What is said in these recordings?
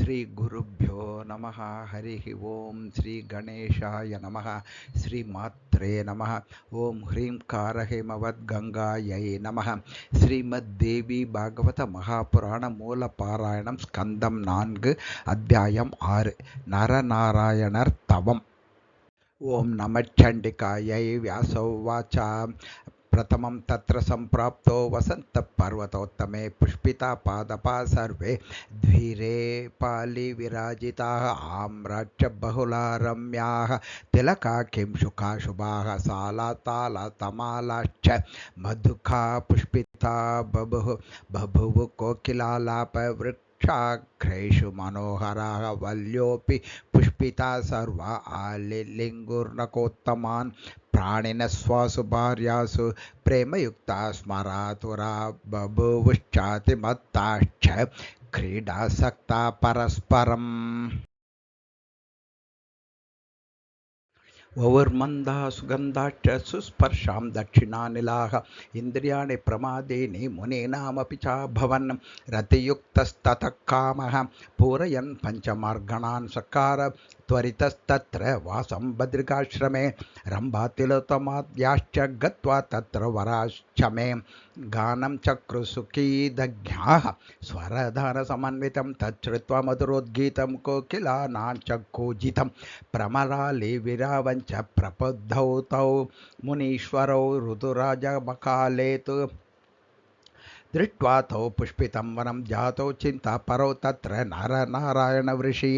ಶ್ರೀ ಗುರುಭ್ಯೋ ನಮಃ. ಹರಿ ಓಂ. ಶ್ರೀ ಗಣೇಶಾಯ ನಮಃ. ಶ್ರೀ ಮಾತ್ರೇ ನಮಃ. ಓಂ ಹ್ರೀಂ ಕಾರ ಹೇಮವದ್ ಗಂಗಾಯೈ ನಮಃ. ஸ்ரீமத்தேவி பாகவத மகாபுராண மூல பாராயணம் ஸ்கந்தம் 4 அத்தியாயம் 6 நரநாராயணர் தவம். ஓம் நமச்சண்டிகாயை வியாசோவாச்ச. प्रथमं तत्र सम्प्राप्तो वसन्तपर्वतोत्तमे पुष्पिता पादपा सर्वे द्विरे पालिविराजिताः आम्राच्यबहुला रम्याः तिलका किंशुका शुभाः सालातालतमालाश्च मधुखा पुष्पिता बभुव कोकिलालापवृक्षाघ्रेषु मनोहराः वल्योऽपि पुष्पिता सर्वा आलिलिङ्गुर्नकोत्तमान् प्राणिनस्वासु भार्यासु प्रेमयुक्ता स्मरातुरा बभूवुश्चातिमत्ताश्च क्रीडासक्ता परस्परम्. ववर्मन्दा सुगन्धाश्च सुस्पर्शां दक्षिणानिलाः इन्द्रियाणि प्रमादीनि मुनीनामपि चाभवन्. रतियुक्तस्ततः कामः पूरयन् पञ्चमार्गणान् सकार त्वरितस्तत्र वासं बद्रिकाश्रमे. रम्भातिलोत्तमाद्याश्च गत्वा तत्र वराश्च मे गानं चक्रुसुखीदज्ञाः स्वरधारसमन्वितं तच्छ्रुत्वा मधुरोद्गीतं कोकिलानां च कूजितं प्रमरालिविरावञ्च प्रबुद्धौ तौ मुनीश्वरौ ऋतुराजमकाले तु दृष्ट्वा तौ पुष्पितं वनं जातौ चिन्तापरौ तत्र नरनारायणवृषि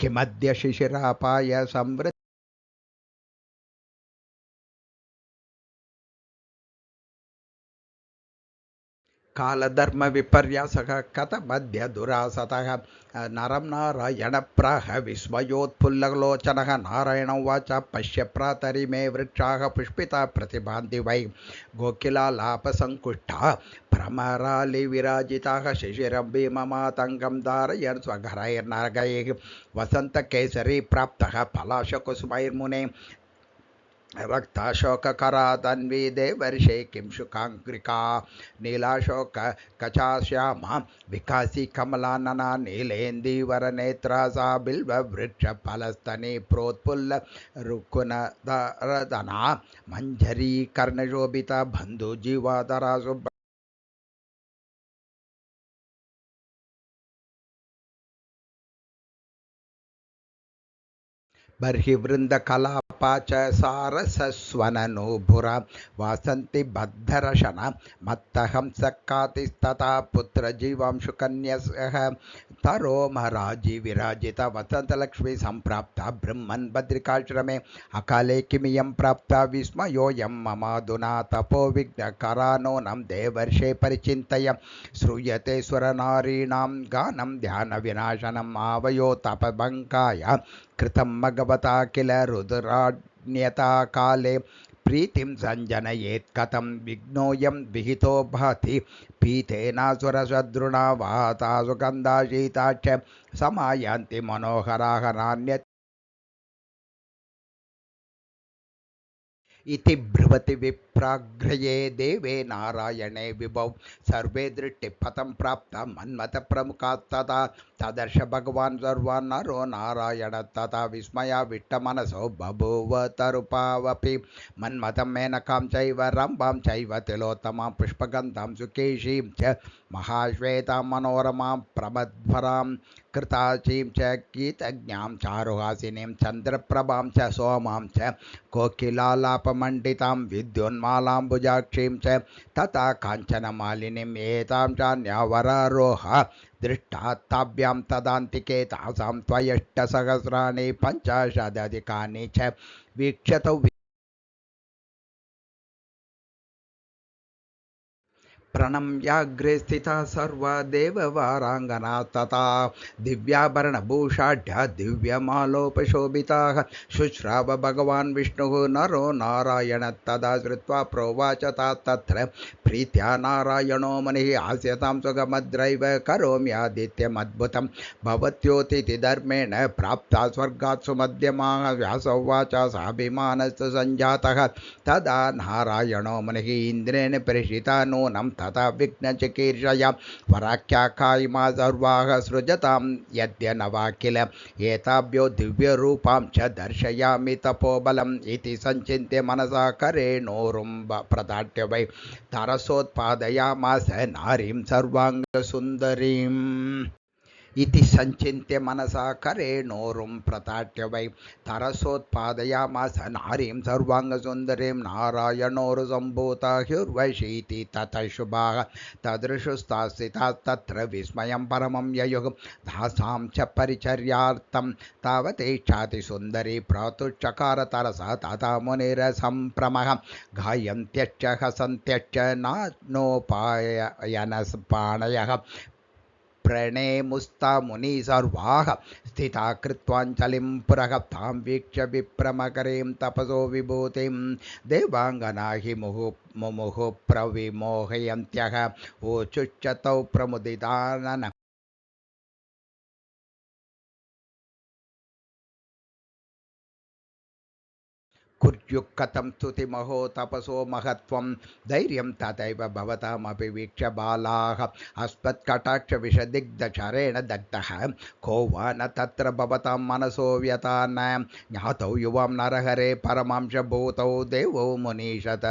किमद्य शिशिरापाय संवृत्त कालधर्म विपर्यासः कथमद्य दुरासतः. नरं नारायण प्राह विस्मयोत्फुल्ललोचनः. नारायण उवाच पश्य प्रातरिमे वृक्षाः पुष्पिता प्रतिभान्ति वै गोकिलालापसङ्कुष्टाः भ्रमरालिविराजिताः शिशिरं भीममातङ्गं धारयन् स्वघरैर्नगैः वसन्तकेसरी प्राप्तः पलाशकुसुमैर्मुने रक्ताशोककरातन्वी देवर्षे किंशुकाङ्ग्रिका नीलाशोककचाश्यामा विकासी कमलानना नीलेन्दीवरनेत्रा सा बिल्ववृक्षफलस्तनी प्रोत्फुल्ल रुकुनदरदना मञ्जरी कर्णशोभिता बन्धुजीवाधरा बर्हिवृन्दकलापा च सारसस्वननूपुरा वासन्ति बद्धरशना मत्तहंसकातिस्तथा पुत्रजीवांशुकन्यसः तरोमराजी विराजिता वसन्तलक्ष्मी सम्प्राप्ता ब्रह्मन् बद्रिकाश्रमे. अकाले किमियं प्राप्ता विस्मयोऽयं ममाधुना तपोविघ्नकरानूनं देवर्षे परिचिन्तय. श्रूयते स्वरनारीणां गानं ध्यानविनाशनम् आवयो तपभङ्गाय कृतं मघवता किल रुद्राण्यता काले प्रीतिं सञ्जनयेत् कथं विघ्नोऽयं विहितो भाति पीतेनासुरशद्रुणा वाता सुगन्धा शीता च समायान्ति मनोहराः नान्यत् इति ब्रुवति विप्राग्रये देवे नारायणे विभौ सर्वे दृष्टिपथं प्राप्ता मन्मथप्रमुखास्तथा तदर्श भगवान् सर्वान् नरो नारायण तथा विस्मयाविष्टमनसो बभूव तरुपावपि. मन्मथं मेनकां चैव रम्भां चैव तिलोत्तमां पुष्पगन्धां सुकेशीं च महाश्वेतां मनोरमां प्रमध्वरां कृताचीं च गीतज्ञां चारुहासिनीं चन्द्रप्रभां च सोमां च कोकिलालापमण्डितां विद्युन्मालाम्बुजाक्षीं च तथा काञ्चनमालिनीम् एतां चान्यावरारोह दृष्टा ताभ्यां तदान्तिके तासां त्वयष्टसहस्राणि 50 च वीक्षतौ. प्रणम्याग्रे स्थिता सर्वा देववाराङ्गना तथा दिव्याभरणभूषाढ्या दिव्यमालोपशोभिताः. शुश्राव भगवान् विष्णुः नरो नारायण तदा श्रुत्वा प्रोवाच तत्र प्रीत्या नारायणो मुनिः आस्यतां सुगमद्रैव करोम्यादित्यमद्भुतं भवत्योतिथि धर्मेण प्राप्ता स्वर्गात् सुमध्यमाः. व्यासोवाच साभिमानस्तु सञ्जातः तदा नारायणो मुनिः इन्द्रेण प्रेषिता नूनं तथा विघ्नचिकीर्षया वराख्या कायिमा सर्वाः सृजतां यद्य नवा किल एताभ्यो दिव्यरूपां च दर्शयामि तपोबलम् इति संचिन्त्य मनसा करेणोरुं प्रदाट्य वै तरसोत्पादयामास नारीं सर्वाङ्गसुन्दरीम् इति संचिन्त्य मनसा करेणोरुं प्रताट्य वै तरसोत्पादयामास नारीं सर्वाङ्गसुन्दरीं नारायणोरुसम्भूता ह्युर्वशीति ततः शुभाः तदृशुस्तास्थितास्तत्र विस्मयं परमं ययुः तासां च परिचर्यार्थं तावतेक्षाति सुन्दरी प्रातुश्चकार तरसा तथा मुनिरसम्प्रमः गायन्त्यश्च हसन्त्यश्च नानोपायनपाणयः प्रणेमुस्ता मुनि सर्वाः स्थिता कृत्वाञ्जलिं पुरः तां वीक्ष्य विप्रमकरीं तपसो विभूतिं देवाङ्गना हि मुमुः प्रविमोहयन्त्यः ऊचुश्च तौ प्रमुदितानन कुर्युः कथं स्तुतिमहो तपसो महत्त्वं धैर्यं तथैव भवतामपि वीक्ष्य बालाः अस्मत्कटाक्षविषदिग्धचरेण दग्धः को वा न तत्र भवतां मनसो व्यथा न ज्ञातौ युवां नरहरे परमांशभूतौ देवो मुनीशत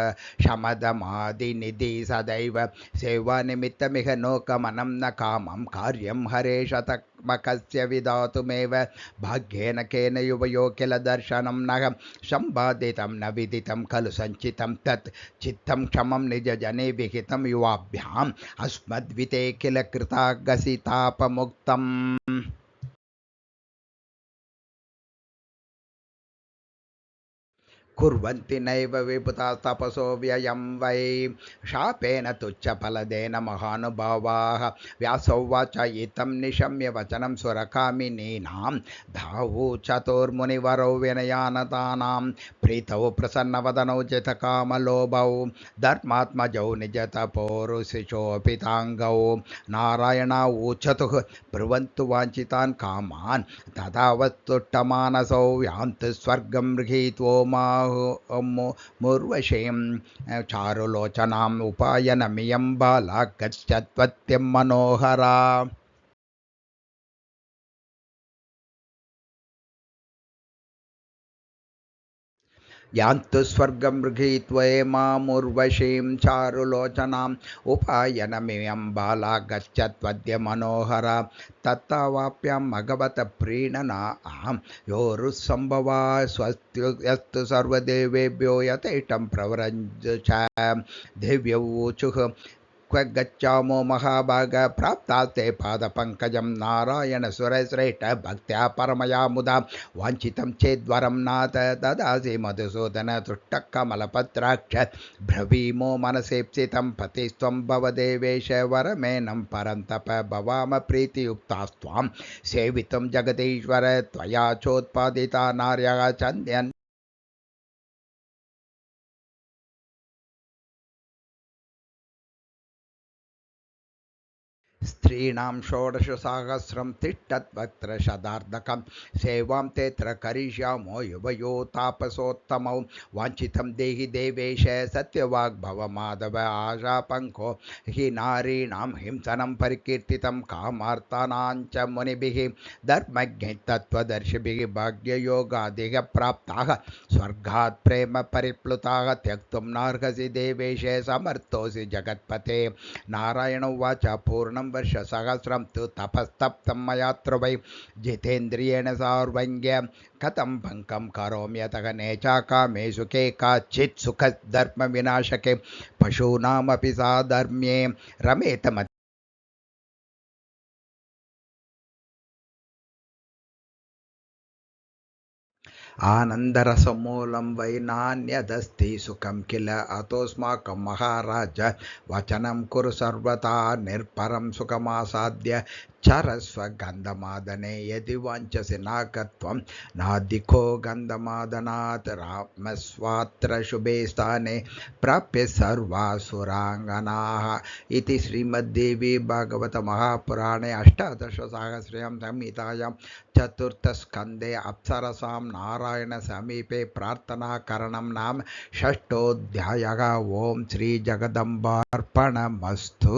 शमदमादिनिधि सदैव सेवानिमित्तमिह नोकमनं न कामं कार्यं हरे शतमकस्य विधातुमेव भाग्येन केन युवयो किल दर्शनं नः संबादितं न विदितं खलु संचितं तत् चित्तं क्षमं निजजने विहितं युवाभ्याम् अस्मद्विते किल कृतागसितापमुक्तम् कुर्वन्ति नैव विभुतास्तपसो व्ययं वै शापेन तुच्छफलदेन महानुभावाः व्यासोवाच इतं निशम्य वचनं सुरकामिनीनां धावू चतुर्मुनिवरौ विनयानतानां प्रीतौ प्रसन्नवदनौ जितकामलोभौ धर्मात्मजौ निजतपोरुषिशोपिताङ्गौ नारायणावूचतुः ब्रुवन्तु वाञ्छितान् कामान् तथा वस्तुष्टमानसौ यान्तु स्वर्गं गृहीत्वो मुर्वशीं चारुलोचनाम् उपायनमियं बाला गच्छत्वत्यं मनोहरा यान्तु स्वर्गं गृहीत्वैमामुर्वशीं चारुलोचनाम् उपायनमियं बाला गच्छत्वद्य मनोहरा तत्तावाप्यां भगवत प्रीणना अहं योरुसम्भवा स्वस्त्यस्तु सर्वदेवेभ्यो यथेष्टं प्रव्रज च दिव्यवूचुः क्व गच्छामो महाभाग प्राप्तास्ते पादपङ्कजं नारायण सुरश्रेष्ठ भक्त्या परमया मुदा वाञ्छितं चेद्वरं नाथ ददासि मधुसूदन तुष्टकमलपत्राक्ष ब्रवीमो मनसेप्सितं पतिस्त्वं भवदेवेश वरमेनं परं तप भवाम प्रीतियुक्तास्त्वां सेवितं जगदीश्वर त्वया चोत्पादिता नार्यः चन्द्यन् स्त्रीणां षोडशसहस्रं तिष्ठद्वक्त्र शतार्धकं सेवां तेऽत्र करिष्यामो युवयो तापसोत्तमौ वाञ्छितं देहि देवेश सत्यवाग्भव माधव आशापङ्को हि नारीणां हिंसनं परिकीर्तितं कामार्तानां च मुनिभिः धर्मज्ञैः तत्त्वदर्शिभिः भाग्ययोगादिः प्राप्ताः स्वर्गात् प्रेम परिप्लुताः त्यक्तुं नार्हसि देवेश समर्थोऽसि जगत्पते नारायण उवाच पूर्णं वर्षसहस्रं तु तपस्तप्तं मयात्र वै जितेन्द्रियेण सार्वज्ञ कथं भङ्गं करोम्यतः नेचाकामे सुखे काचित् सुखधर्मविनाशके पशूनामपि साधर्म्ये रमेत आनन्दरसमूलं वै नान्यदस्ति सुखं किल अतोऽस्माकं महाराज वचनं कुरु सर्वथा निर्परं सुखमासाद्य चरस्व गन्धमादने यदि वाञ्छसि नाकत्वं नाधिको गन्धमादनात् रामस्वात्र शुभे स्थाने प्राप्य सर्वासुराङ्गनाः इति श्रीमद्देवी भागवत महापुराणे अष्टादशसहस्रयां संहितायां चतुर्थस्कन्धे अप्सरसां नारायणसमीपे प्रार्थनाकरणं नाम षष्ठोऽध्यायः। ओं श्री जगदम्बार्पणमस्तु।